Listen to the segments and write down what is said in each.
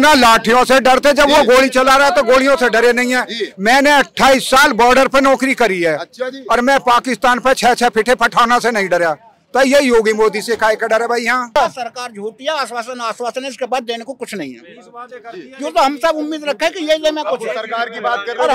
ना लाठियों से डरते, जब वो गोली चला रहा है तो गोलियों से डरे नहीं है। मैंने 28 साल बॉर्डर पे नौकरी करी है। अच्छा जी। और मैं पाकिस्तान पे 6-6 फिटे पठाना से नहीं डरा। तो ये योगी मोदी से काय का डर है भाई। यहाँ सरकार झूठी है, आश्वासन इसके बाद देने को कुछ नहीं है। क्यों तो हम सब उम्मीद रखे कि ये मैं कुछ सरकार की बात कर रहे और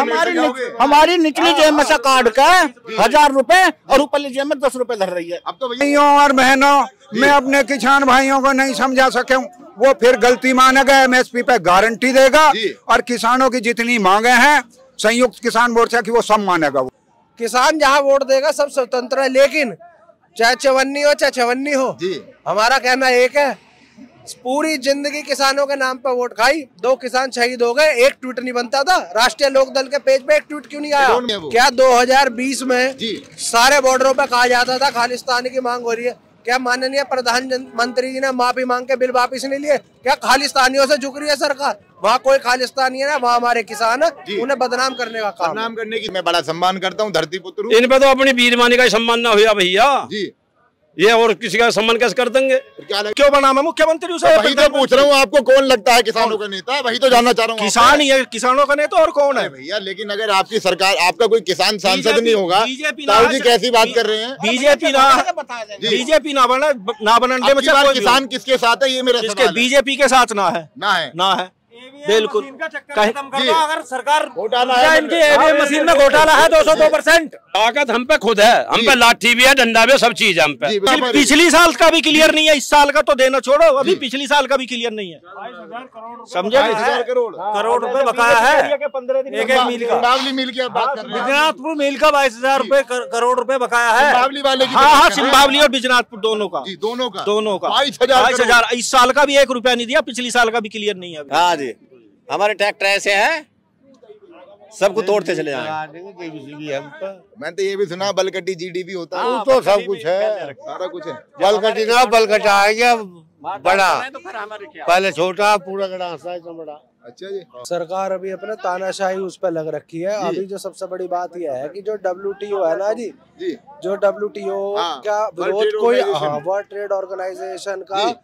हमारी निचली जेब में से काट के 1000 रुपए और ऊपरली जेब में 10 रुपए धर रही है। अब तो भाइयों और बहनों, मैं अपने किसान भाइयों को नहीं समझा सके हूँ, वो फिर गलती मानेगा। MSP पे गारंटी देगा और किसानों की जितनी मांगे हैं संयुक्त किसान मोर्चा की वो सब मानेगा। वो किसान जहाँ वोट देगा सब स्वतंत्र है, लेकिन चाहे चवन्नी हो चाहे छवन्नी हो, हमारा कहना एक है, पूरी जिंदगी किसानों के नाम पर वोट खाई, 2 किसान शहीद हो गए, एक ट्वीट नहीं बनता था। राष्ट्रीय लोकदल के पेज पे एक ट्वीट क्यों नहीं आया? क्या 2020 में सारे बॉर्डरों पे कहा जाता था खालिस्तानी की मांग हो रही है? क्या माननीय प्रधानमंत्री जी ने माफी मांग के बिल वापिस नहीं लिए? क्या खालिस्तानियों से झुक रही है सरकार? वहाँ कोई खालिस्तानी है ना, वहाँ हमारे किसान है, उन्हें बदनाम करने का काम। बदनाम करने की मैं बड़ा सम्मान करता हूँ, धरती पुत्र। इन पे तो अपनी वीरवानी का सम्मान ना हुआ भैया जी, ये और किसी का सम्मान कैसे कर देंगे? क्यों बना मैं मुख्यमंत्री उसे? वही तो पूछ रहा हूँ, आपको कौन लगता है किसानों का नेता? वही तो जानना चाह रहा हूँ। किसान ही है, किसानों का नेता और कौन है भैया? लेकिन अगर आपकी सरकार, आपका कोई किसान सांसद नहीं होगा, ताऊ जी कैसी बात कर रहे हैं? बीजेपी ना बनने में किसान किसके साथ है, ये मेरा सवाल है। बीजेपी के साथ ना है बिल्कुल। अगर सरकार इनकी मशीन में घोटाला है 202%। ताकत हम पे खुद है, हम पे लाठी भी है, डंडा भी है, सब चीज है हम पे। पिछली साल का भी क्लियर नहीं है, इस साल का तो देना छोड़ो, अभी पिछली साल का भी क्लियर नहीं है। समझे? 22,000 करोड़ रुपए बकाया है एक मील का। सिंबावली मिल की बात कर रहे हैं। बिजनाथपुर मील का 22,000 करोड़ रुपए बकाया है। सिंबावली वाले की? हाँ, सिंबावली और बिजनाथपुर दोनों का। दोनों का 22,000। इस साल का भी 1 रुपया नहीं दिया, पिछली साल का भी क्लियर नहीं है। हाँ जी, हमारे ट्रैक्टर ऐसे हैं, सबको तोड़ते चले जाएंगे। मैं तो ये भी सुना बलकटी GDP होता है। तो सब कुछ है, सारा कुछ है। बलकटी ना बलकटा आएगा बड़ा, पहले छोटा, पूरा बड़ा। अच्छा जी। सरकार अभी अपने तानाशाही उस पर लग रखी है। अभी जो सबसे बड़ी बात यह है कि जो WTO है ना जी, जो WTO का विरोध, कोई वर्ल्ड ट्रेड ऑर्गेनाइजेशन का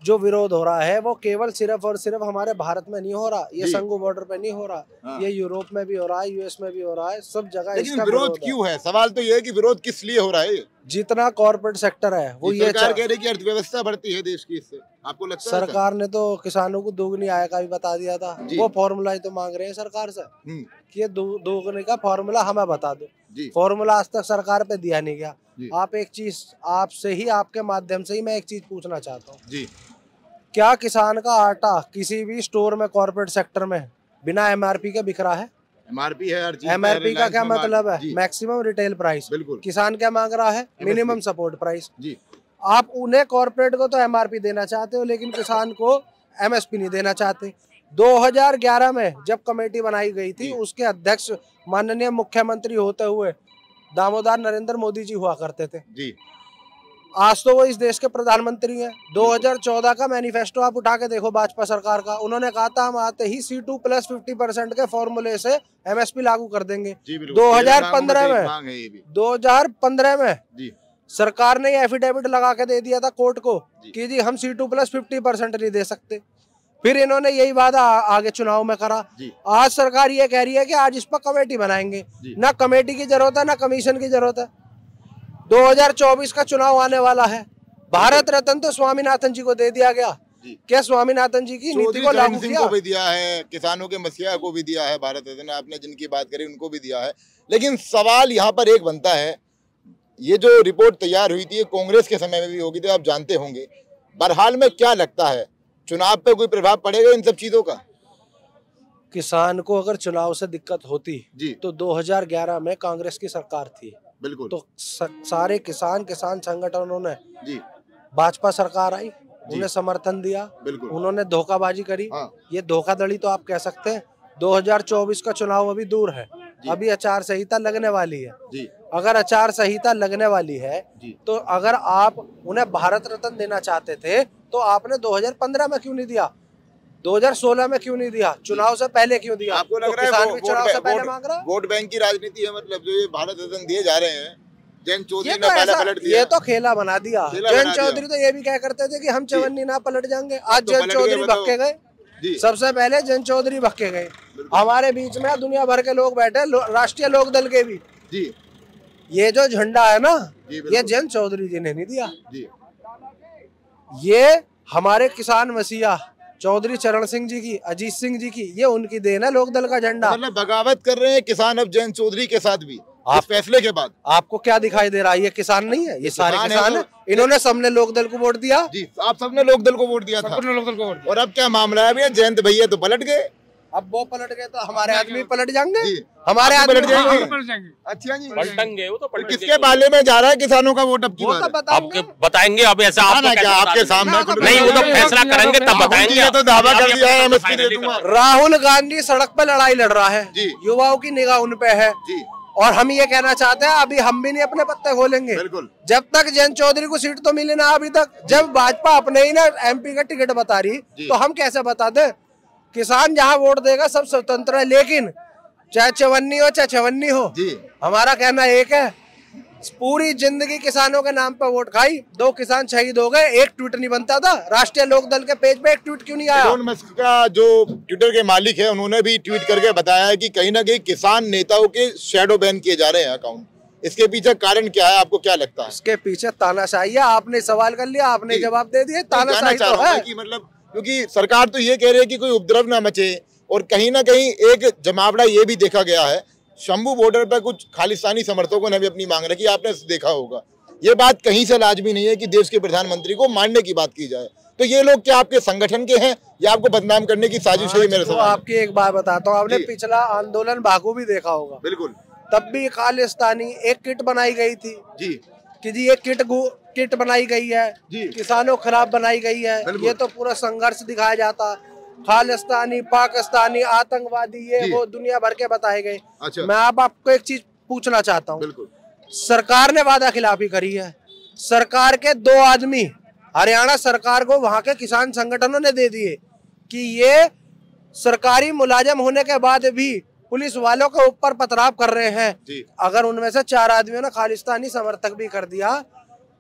जो विरोध हो रहा है, वो केवल सिर्फ और सिर्फ हमारे भारत में नहीं हो रहा, ये संगू बॉर्डर पे नहीं हो रहा, ये यूरोप में भी हो रहा है, US में भी हो रहा है, सब जगह। लेकिन विरोध क्यों है? सवाल तो ये है कि विरोध किस लिए हो रहा है? जितना कॉर्पोरेट सेक्टर है वो ये सरकार कह रही है कि अर्थव्यवस्था बढ़ती है देश की, इससे आपको लगता है? सरकार ने तो किसानों को दोगुनी आय का भी बता दिया था। वो फॉर्मूला ही तो मांग रहे हैं सरकार से कि ये दोगुनी का फॉर्मूला हमें बता दो। फॉर्मूला आज तक सरकार पे दिया नहीं गया। आप एक चीज, आपसे ही, आपके माध्यम से ही मैं एक चीज पूछना चाहता हूँ, क्या किसान का आटा किसी भी स्टोर में कॉर्पोरेट सेक्टर में बिना MRP के बिक रहा है? MRP है हर चीज। MRP का क्या मतलब है? Maximum retail price. किसान क्या मांग रहा है? Minimum support price. आप उन्हें कॉर्पोरेट को तो MRP देना चाहते हो, लेकिन किसान को MSP नहीं देना चाहते। 2011 में जब कमेटी बनाई गई थी, उसके अध्यक्ष माननीय मुख्यमंत्री होते हुए दामोदर नरेंद्र मोदी जी हुआ करते थे। आज तो वो इस देश के प्रधानमंत्री हैं। 2014 का मैनिफेस्टो आप उठा के देखो भाजपा सरकार का, उन्होंने कहा था हम आते ही C2+50% के फॉर्मूले से MSP लागू कर देंगे। 2015 में सरकार ने एफिडेविट लगा के दे दिया था कोर्ट को कि जी हम C2+50% नहीं दे सकते। फिर इन्होंने यही वादा आगे चुनाव में करा। आज सरकार ये कह रही है कि आज इस पर कमेटी बनाएंगे। ना कमेटी की जरूरत है, ना कमीशन की जरूरत है। 2024 का चुनाव आने वाला है, भारत रत्न तो स्वामीनाथन जी को दे दिया गया। क्या स्वामीनाथन जी की नीति को लागू किया? को भी दिया है, किसानों के मसीहा को भी दिया है भारत रत्न, आपने जिनकी बात करी उनको भी दिया है। लेकिन सवाल यहाँ पर एक बनता है, ये जो रिपोर्ट तैयार हुई थी कांग्रेस के समय में भी होगी, तो आप जानते होंगे। बहरहाल में क्या लगता है, चुनाव पे कोई प्रभाव पड़ेगा इन सब चीजों का? किसान को अगर चुनाव से दिक्कत होती तो 2011 में कांग्रेस की सरकार थी, बिल्कुल, तो सारे किसान संगठनों ने भाजपा सरकार आई, उन्हें समर्थन दिया, उन्होंने धोखाबाजी करी। ये धोखाधड़ी तो आप कह सकते हैं। 2024 का चुनाव अभी दूर है, अभी आचार संहिता लगने वाली है। अगर आचार संहिता लगने वाली है तो अगर आप उन्हें भारत रत्न देना चाहते थे तो आपने 2015 में क्यों नहीं दिया? 2016 में क्यों नहीं दिया? चुनाव से पहले क्यों दिया? आपको लग रहा है चुनाव से पहले मांग रहा? वोट बैंक की राजनीति है, मतलब जो ये भारत रत्न दिए जा रहे हैं, जयंत चौधरी ने पहले पलट दिया। ये तो खेला बना दिया। जयंत चौधरी तो ये भी क्या करते थे कि हम चवन्नी ना पलट जाएंगे। आज जयंत चौधरी भक्के गए, सबसे पहले जयंत चौधरी भक्के गए, हमारे बीच में दुनिया भर के लोग बैठे, राष्ट्रीय लोक दल के भी जी। ये जो झंडा है ना, ये जयंत चौधरी जी ने नहीं दिया जी। ये हमारे किसान मसीहा चौधरी चरण सिंह जी की, अजीत सिंह जी की, ये उनकी देन है लोक दल का झंडा। मतलब बगावत कर रहे हैं किसान अब जयंत चौधरी के साथ भी आप फैसले के बाद। आपको क्या दिखाई दे रहा है? ये किसान नहीं है, ये सारे किसान है। इन्होंने सबने लोक दल को वोट दिया जी। आप सबने लोक दल को वोट दिया था। लोक दल को वोट दिया। और अब क्या मामला है भैया? जयंत भैया तो पलट गए, अब वो पलट गए तो हमारे आदमी पलट जाएंगे, हमारे आदमी पलट जाएंगे। अच्छा जी, पलटेंगे वो तो पलटेंगे। किसके बाले में जा रहा है किसानों का वोट? अब की बात आपके बताएंगे, अब ऐसा आपके सामने नहीं, वो तो फैसला करेंगे तब बताएंगे। तो दावा कर दिया है एमएसपी दे दूंगा। राहुल गांधी सड़क पे लड़ाई लड़ रहा है, युवाओं की निगाह उन पे है जी। और हम ये कहना चाहते हैं, अभी हम भी नहीं अपने पत्ते खोलेंगे जब तक जयंत चौधरी को सीट तो मिले ना। अभी तक जब भाजपा अपने ही ना एमपी का टिकट बता रही, तो हम कैसे बता दें? किसान जहाँ वोट देगा सब स्वतंत्र है, लेकिन चाहे चवन्नी हो चाहे छवन्नी हो जी। हमारा कहना एक है, पूरी जिंदगी किसानों के नाम पे वोट खाई, 2 किसान शहीद हो गए, एक ट्वीट नहीं बनता था। राष्ट्रीय लोक दल के पेज पे एक ट्वीट क्यों नहीं आया? एलोन मस्क का जो ट्विटर के मालिक है, उन्होंने भी ट्वीट करके बताया है कि कहीं ना कहीं किसान नेताओं के शैडो बैन किए जा रहे हैं अकाउंट। इसके पीछे कारण क्या है, आपको क्या लगता है? इसके पीछे तानाशाही है। आपने सवाल कर लिया, आपने जवाब दे दिया। तानाशाही तो है मतलब, क्योंकि सरकार तो ये कह रही है कि कोई उपद्रव ना मचे, और कहीं ना कहीं एक जमावड़ा ये भी देखा गया है, शंभू बॉर्डर पर कुछ खालिस्तानी समर्थकों ने भी अपनी मांग रखी, आपने देखा होगा। ये बात कहीं से लाजमी नहीं है कि देश के प्रधानमंत्री को मारने की बात की जाए। तो ये लोग क्या आपके संगठन के हैं या आपको बदनाम करने की साजिश है? मेरे सवाल आपकी एक बात बताता हूँ, आपने पिछला आंदोलन बागू भी देखा होगा। बिल्कुल। तब भी खालिस्तानी एक किट बनाई गई थी जी, कि जी एक किट बनाई गई है जी, किसानों खिलाफ बनाई गई है। ये तो पूरा संघर्ष दिखाया जाता, खालिस्तानी, पाकिस्तानी, आतंकवादी, ये वो दुनिया भर के बताए गए। अच्छा। मैं आपको एक चीज पूछना चाहता हूँ, सरकार ने वादा खिलाफी करी है। सरकार के 2 आदमी हरियाणा सरकार को वहां के किसान संगठनों ने दे दिए कि ये सरकारी मुलाजिम होने के बाद भी पुलिस वालों के ऊपर पथराव कर रहे हैं। अगर उनमें से 4 आदमियों ने खालिस्तानी समर्थक भी कर दिया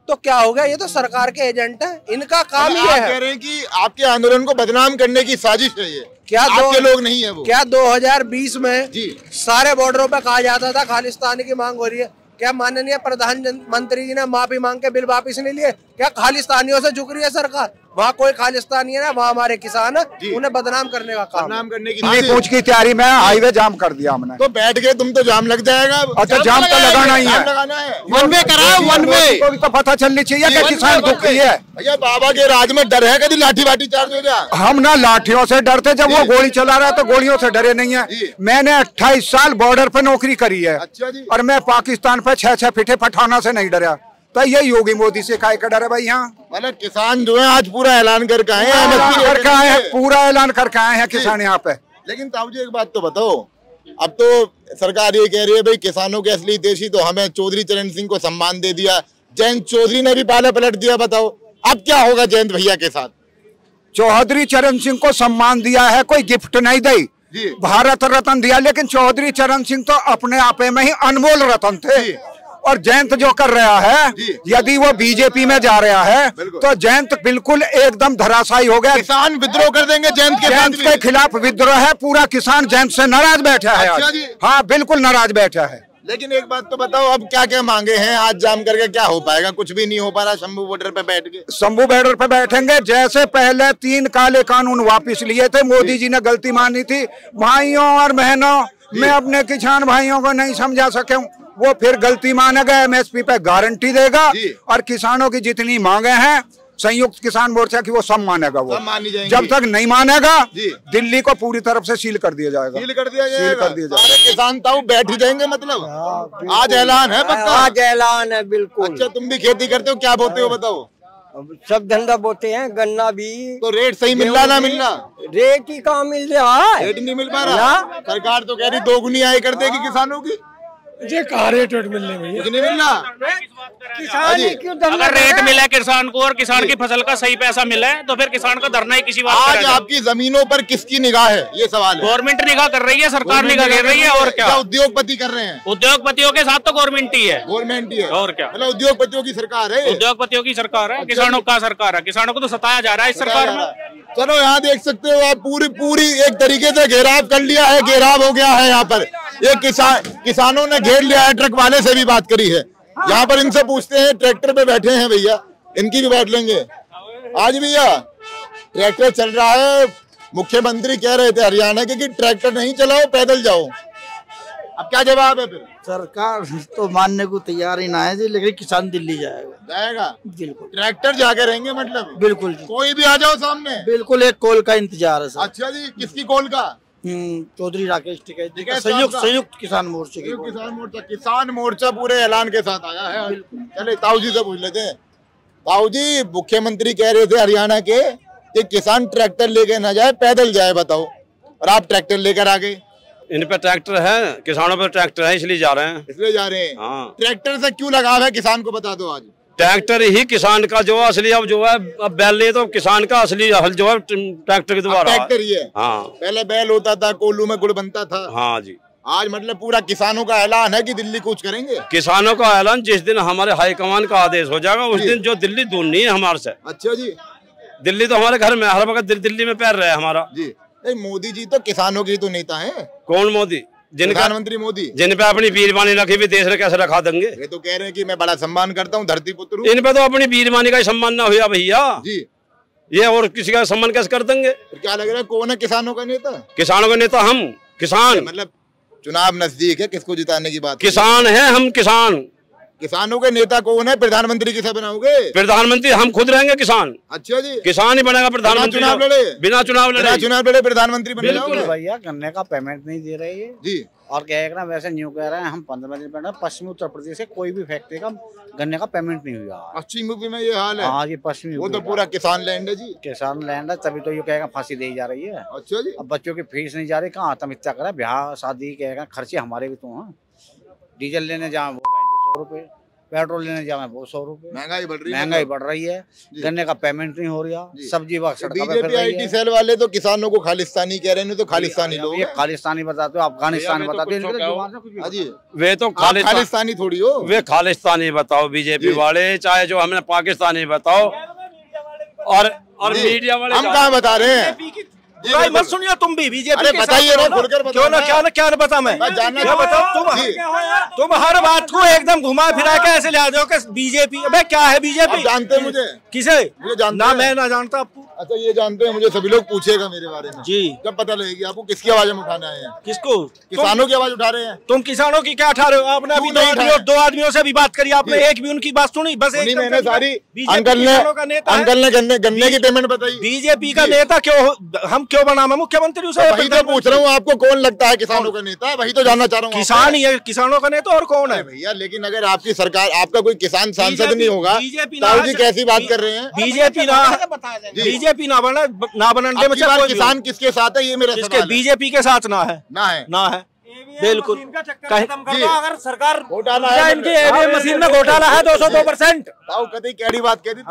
तो क्या हो गया? ये तो सरकार के एजेंट है, इनका काम ये है। कह रहे हैं कि आपके आंदोलन को बदनाम करने की साजिश है ये। क्या आपके लोग नहीं है वो? क्या 2020 में जी सारे बॉर्डरों पे कहा जाता था खालिस्तानी की मांग हो रही है? क्या माननीय प्रधानमंत्री जी ने माफी मांग के बिल वापिस नहीं लिए? क्या खालिस्तानियों से झुक रही है सरकार? वहाँ कोई खालिस्तानी है ना, वहाँ हमारे किसान है, उन्हें बदनाम करने का काम, बदनाम करने की पूछ की तैयारी में हाईवे जाम कर दिया हमने। तो बैठ गए तुम, तो जाम लग जाएगा। अच्छा, जाम तो लगाना ही है, वन वे कराओ, वन वे को भी तो पता चलनी चाहिए कि किसान दुखी है। भैया बाबा के राज में डर है, कभी लाठी वाठी चार्ज हो गया? हम ना लाठियों से डरते, जब वो गोली चला रहा है तो गोलियों से डरे नहीं है। मैंने 28 साल बॉर्डर पे नौकरी करी है। अच्छा जी। और मैं पाकिस्तान पे 6 फीटे पठाना से नहीं डरा। तो ये योगी मोदी से काय का डर है भाई? यहाँ मतलब किसान जो है आज पूरा ऐलान करके आए हैं, पूरा ऐलान करके आए हैं किसान यहाँ पे। लेकिन ताऊ जी एक बात तो बताओ, अब तो सरकार ये कह रही है भाई किसानों के असली देशी तो हमें, चौधरी चरण सिंह को सम्मान दे दिया, जयंत चौधरी ने भी पाला पलट दिया। बताओ अब क्या होगा जयंत भैया के साथ? चौधरी चरण सिंह को सम्मान दिया है, कोई गिफ्ट नहीं दी, भारत रत्न दिया, लेकिन चौधरी चरण सिंह तो अपने आप में ही अनमोल रत्न थे। और जयंत जो कर रहा है, यदि वो बीजेपी में जा रहा है तो जयंत बिल्कुल एकदम धराशायी हो गया। किसान विद्रोह कर देंगे जयंत के खिलाफ विद्रोह है, पूरा किसान जयंत से नाराज बैठा है। हाँ बिल्कुल नाराज बैठा है। लेकिन एक बात तो बताओ, अब क्या क्या मांगे हैं? आज जाम करके क्या हो पाएगा? कुछ भी नहीं हो पा रहा। शंभू बॉर्डर पे बैठ के, शंभू बॉर्डर पे बैठेंगे। जैसे पहले 3 काले कानून वापिस लिए थे, मोदी जी ने गलती मानी थी। भाइयों और बहनों, मैं अपने किसान भाइयों को नहीं समझा सके हूँ, वो फिर गलती मानेगा, एमएसपी पे गारंटी देगा और किसानों की जितनी मांगे हैं संयुक्त किसान मोर्चा की वो सब मानेगा। वो जब तक नहीं मानेगा दिल्ली को पूरी तरफ से सील कर दिया जाएगा। सील कर दिया जाएगा। किसान ताऊ बैठ ही जाएंगे। मतलब आज ऐलान है पक्का? आज ऐलान है बिल्कुल। अच्छा, तुम भी खेती करते हो? क्या बोते हो बताओ? सब धंधा बोते हैं, गन्ना भी। तो रेट सही मिल रहा ना? मिलना रेट ही कहाँ मिल रहा है? रेट नहीं मिल पा रहा। सरकार तो कह रही 2 गुनी आय कर देगी किसानों की। ये कहाँ रेट मिलने में? नहीं मिलना। किसान क्यों? अगर रेट मिला किसान को और किसान की फसल का सही पैसा मिला है तो फिर किसान का धरना ही किसी बात। आज आपकी जमीनों पर किसकी निगाह है, ये सवाल है। गवर्नमेंट निगाह कर रही है, सरकार निगाह कर रही है। और क्या उद्योगपति कर रहे हैं? उद्योगपतियों के साथ तो गवर्नमेंट ही है। गवर्नमेंट ही है। और क्या? मतलब उद्योगपतियों की सरकार है। उद्योगपतियों की सरकार है, किसानों का सरकार है। किसानों को तो सताया जा रहा है इस सरकार में। चलो यहाँ देख सकते हो आप, पूरी एक तरीके से घेराव कर लिया है, घेराव हो गया है यहाँ पर। ये किसानों ने घेर लिया है। ट्रक वाले से भी बात करी है यहाँ पर, इनसे पूछते हैं, ट्रैक्टर पे बैठे हैं भैया, इनकी भी बात लेंगे। आज भैया ट्रैक्टर चल रहा है, मुख्यमंत्री कह रहे थे हरियाणा के कि ट्रैक्टर नहीं चलाओ, पैदल जाओ। अब क्या जवाब है फिर? सरकार तो मानने को तैयार ही ना है जी, लेकिन किसान दिल्ली जाएगा। बिल्कुल ट्रैक्टर जाके रहेंगे मतलब? बिल्कुल जी, कोई भी आ जाओ सामने। बिल्कुल एक कॉल का इंतजार है सर। अच्छा जी, किसकी कॉल का? चौधरी राकेश टिकैत संयुक्त किसान मोर्चा की। किसान मोर्चा पूरे ऐलान के साथ आया है। चले ताऊ जी से पूछ लेते हैं। ताऊ जी, मुख्यमंत्री कह रहे थे हरियाणा के कि किसान ट्रैक्टर लेके ना जाए, पैदल जाए, बताओ, और आप ट्रैक्टर लेकर आ गए। इन पे ट्रैक्टर है, किसानों पे ट्रैक्टर है, इसलिए जा रहे हैं। इसलिए जा रहे हैं। हाँ। ट्रैक्टर से क्यों लगाव है किसान को, बता दो। आज ट्रैक्टर ही किसान का जो असली, अब जो है अब बैल नहीं तो किसान का असली हल जो है ट्रैक्टर के द्वारा। ट्रैक्टर ही है। हाँ, पहले बैल होता था, कोल्हू में गुड़ बनता था। हाँ जी। आज मतलब पूरा किसानों का ऐलान है कि दिल्ली कूच करेंगे। किसानों का ऐलान जिस दिन हमारे हाईकमान का आदेश हो जाएगा उस दिन जो दिल्ली दूरनी है हमारे से। अच्छा जी। दिल्ली तो हमारे घर में हर वक्त दिल्ली में पैर रहे हमारा जी। मोदी जी तो किसानों के तो नेता है। कौन मोदी? प्रधानमंत्री मोदी, जिन पे अपनी बीरबानी रखी भी देश में कैसे रखा देंगे? ये तो कह रहे हैं कि मैं बड़ा सम्मान करता हूँ, धरती पुत्र हूँ। इन पे तो अपनी बीरबानी का ही सम्मान ना हुआ भैया जी। ये और किसी का सम्मान कैसे कर देंगे? क्या लग रहा है, कौन है किसानों का नेता? किसानों का नेता हम किसान। मतलब चुनाव नजदीक है, किसको जिताने की बात? किसान है हम, किसान। किसानों के नेता कौन है? प्रधानमंत्री किसे बनाओगे? प्रधानमंत्री हम खुद रहेंगे किसान। अच्छा जी। किसान ही बनेगा प्रधानमंत्री। चुनाव लड़े, बिना चुनाव लड़े प्रधानमंत्री बन जाओगे। भैया गन्ने का पेमेंट नहीं दे रही है जी। और क्या है ना, वैसे न्यू कह रहे हैं हम 15 दिन पहले पश्चिमी उत्तर प्रदेश से कोई भी फैक्ट्री का गन्ने का पेमेंट नहीं हुआ। पश्चिम यूपी में ये हाल है? हाँ जी, पश्चिमी वो तो पूरा किसान लैंड है जी। किसान लैंड है, तभी तो ये कहेगा फांसी दी जा रही है। अच्छा जी। अब बच्चों की फीस नहीं जा रही, कहाँ आत्महत्या करा, ब्याह शादी कहेगा, खर्चे हमारे भी तो हैं। डीजल लेने जाए वो 100 रुपए, पेट्रोल लेने जाए वो 100 रुपए। महंगाई बढ़ रही है। गन्ने का पेमेंट नहीं हो रहा, सब्जी बीजेपी आईटी सेल वाले तो किसानों को खालिस्तानी कह रहे हैं, तो खालिस्तानी लोग। ये खालिस्तानी बताते हो, अफगानिस्तान बताते हो, वे तो खालिस्तानी थोड़ी हो, वे खालिस्तानी बताओ बीजेपी वाले, चाहे जो हमने पाकिस्तानी बताओ, और मीडिया वाले हम कहाँ बता रहे हैं? बुराई मत सुनिए तुम भी बीजेपी के बताइए ना, खुलकर क्यों ना क्या बता मैं बताओ। तुम हर बात को एकदम घुमा फिरा के ऐसे ले आते हो कि बीजेपी। अबे क्या है बीजेपी? जानते हैं मुझे? किसे? ना मैं ना जानता आपको। अच्छा ये जानते हैं मुझे, सभी लोग पूछेगा मेरे बारे में जी। कब पता लगेगी आपको किसकी आवाज हम उठाने आए हैं? किसको? किसानों की आवाज उठा रहे हैं। तुम किसानों की क्या उठा रहे हो? आपने अभी दो आदमियों से भी बात करी, आपने एक भी उनकी बात सुनी? बस एक मैंने सारी। अंकल ने गन्ने की पेमेंट बताई। बीजेपी का नेता क्यों, हम क्यों बना? मैं मुख्यमंत्री वही तो पूछ रहा हूँ, आपको कौन लगता है किसानों का नेता? वही तो जानना चाह रहा हूँ। किसान ही है किसानों का नेता, और कौन है भैया? लेकिन अगर आपकी सरकार, आपका कोई किसान सांसद नहीं होगा, ताऊ जी कैसी बात कर रहे हैं? बीजेपी ना बनने में किसान किसके साथ है, ये मेरा सवाल है। बीजेपी के साथ ना है बिल्कुल। अगर सरकार घोटाला है, इनकी ईवीएम मशीन में घोटाला है 202%। कभी कैडी बात कह दी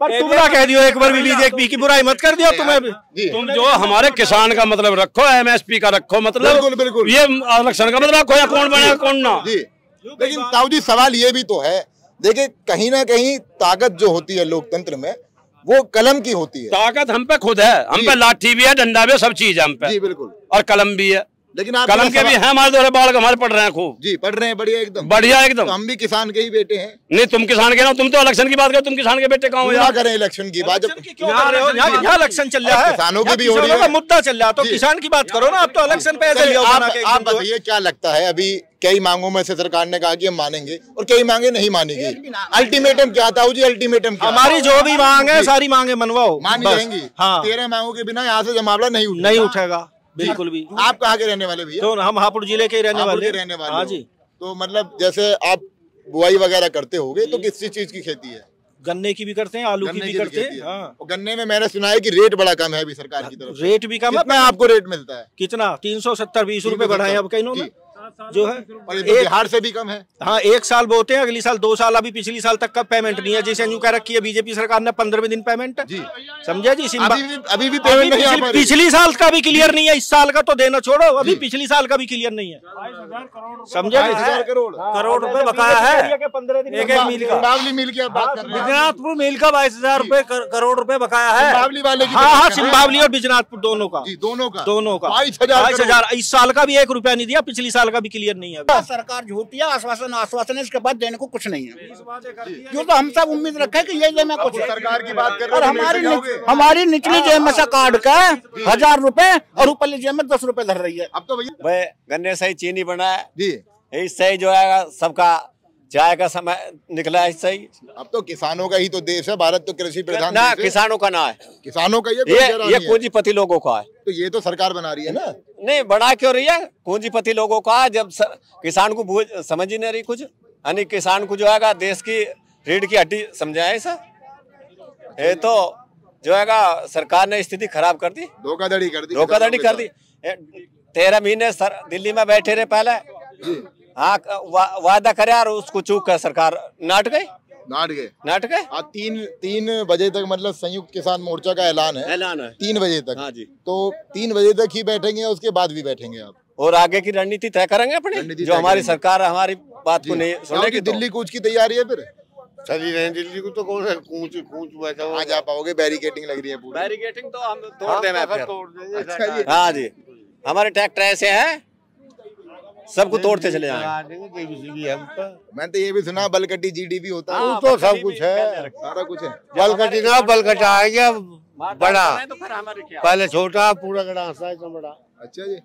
पर तुम ना कह दियो एक बार भी बीजेपी की बुराई मत कर दियो। तुम जो हमारे किसान का मतलब रखो, एमएसपी का रखो, मतलब बिल्कुल ये इलेक्शन का मतलब रखो, या कौन बना कौन ना। लेकिन ताऊ जी सवाल ये भी तो है, देखिए कहीं ना कहीं ताकत जो होती है लोकतंत्र में वो कलम की होती है। ताकत हम पे खुद है, हम पे लाठी भी है, डंडा भी है, सब चीज है हम पे। जी बिल्कुल। और कलम भी है। लेकिन आप कलम के भी हैं हमारे दोरे बाल, हमारे पढ़ रहे हैं खूब। जी पढ़ रहे हैं, बढ़िया एकदम बढ़िया एकदम। तो हम भी किसान के ही बेटे हैं। नहीं तुम किसान के ना, तुम तो इलेक्शन की बात करो, तुम किसान के बेटे कहाँ हो यार? करें इलेक्शन की बात, यहाँ इलेक्शन चल रहा है, किसानों की भी हो रही है, मुद्दा चल रहा है, तो किसान की बात करो ना। आप तो इलेक्शन पे ऐसे आप बताइए क्या लगता है? अभी कई मांगों में से सरकार ने कहा कि हम मानेंगे और कई मांगे नहीं मानेगी। अल्टीमेटम क्या था जी? अल्टीमेटम हमारी जो भी मांग है सारी मांगे मनवाओ, मानी जाएंगी। 13 मांगों के बिना यहाँ से मामला नहीं उठेगा बिल्कुल भी। आप कहाँ के रहने वाले भैया? तो हम हापुड़ जिले के रहने वाले। हाँ जी। तो मतलब जैसे आप बुआई वगैरह करते होगे तो किस चीज की खेती है? गन्ने की भी करते हैं, आलू की भी करते हैं। हाँ। गन्ने में मैंने सुना है कि रेट बड़ा कम है अभी सरकार की तरफ से। रेट भी कम है। आपको रेट मिलता है कितना? 370-20 रुपए बढ़ाए अब कहीं। जो है और ये बिहार से भी कम है। हाँ, 1 साल बोते हैं, अगली साल 2 साल, अभी पिछली साल तक का पेमेंट नहीं है। जैसे यूं कह रखी है बीजेपी सरकार ने 15वें दिन पेमेंट जी, समझे जी। अभी भी पेमेंट नहीं है। पिछली साल का भी क्लियर नहीं है, इस साल का तो देना छोड़ो, अभी पिछली साल का भी क्लियर नहीं है, समझे। 22,000 करोड़ रुपए बकाया है। एक मील का, सिंबावली मिल की बात कर रहे हैं। बिजनाथपुर मिल का 22,000 रुपए करोड़ रुपए बकाया है। सिंबावली वाले की, हाँ, सिंबावली और बिजनाथपुर दोनों का, दोनों का 22,000। इस साल का भी 1 रुपया नहीं दिया, पिछली साल का भी क्लियर नहीं है। सरकार झूठी है, आश्वासन इसके बाद देने को कुछ नहीं है। क्यों तो हम सब उम्मीद रखे कि ये देना कुछ सरकार की बात कर और हमारी निचली जेब में से काट का 1,000 रुपए और ऊपरली जेब में 10 रुपए धर रही है। अब तो भैया गन्ने से ही चीनी बना है जी, इससे ही जो है सबका चाय का समय निकला है इससे ही। अब तो किसानों का ही तो देश है, भारत तो कृषि प्रधान ना, किसानों का ना है, किसानों का ये पूंजीपति लोगों का है। तो ये तो सरकार बना रही है ना। नहीं, बना क्यों रही है? पूंजीपति लोगों का, जब किसान को समझ ही नहीं रही कुछ, यानी किसान को जो है देश की रीढ़ की हड्डी समझा है ऐसा। ये तो जो है सरकार ने स्थिति खराब कर दी, धोखाधड़ी कर दी। 13 महीने दिल्ली में बैठे रहे पहले, हाँ, वादा करे और उसको चूक कर सरकार नाट गए। आज 3 बजे तक, मतलब संयुक्त किसान मोर्चा का ऐलान है 3 बजे तक। हाँ जी, तो 3 बजे तक ही बैठेंगे, उसके बाद भी बैठेंगे आप? और आगे की रणनीति तय करेंगे अपनी, जो हमारी सरकार हमारी बात को नहीं सुनेगी। दिल्ली कूच की तैयारी है फिर चली रहे दिल्ली को, तो कौन है कूच बैठा हुआ। आज आ पाओगे? बैरिकेटिंग लग रही है पूरी। बैरिकेटिंग तो हम तोड़ देंगे। अच्छा जी, हाँ जी, हमारे ट्रैक्टर ऐसे हैं, सबको तोड़ते चले जाएंगे। मैं तो ये भी सुना बलकटी जीडीपी होता है। तो सब कुछ है, सारा कुछ है। बलकटी ना, बलकटा आएगा बड़ा, पहले छोटा, पूरा गड़ा बड़ा। अच्छा जी।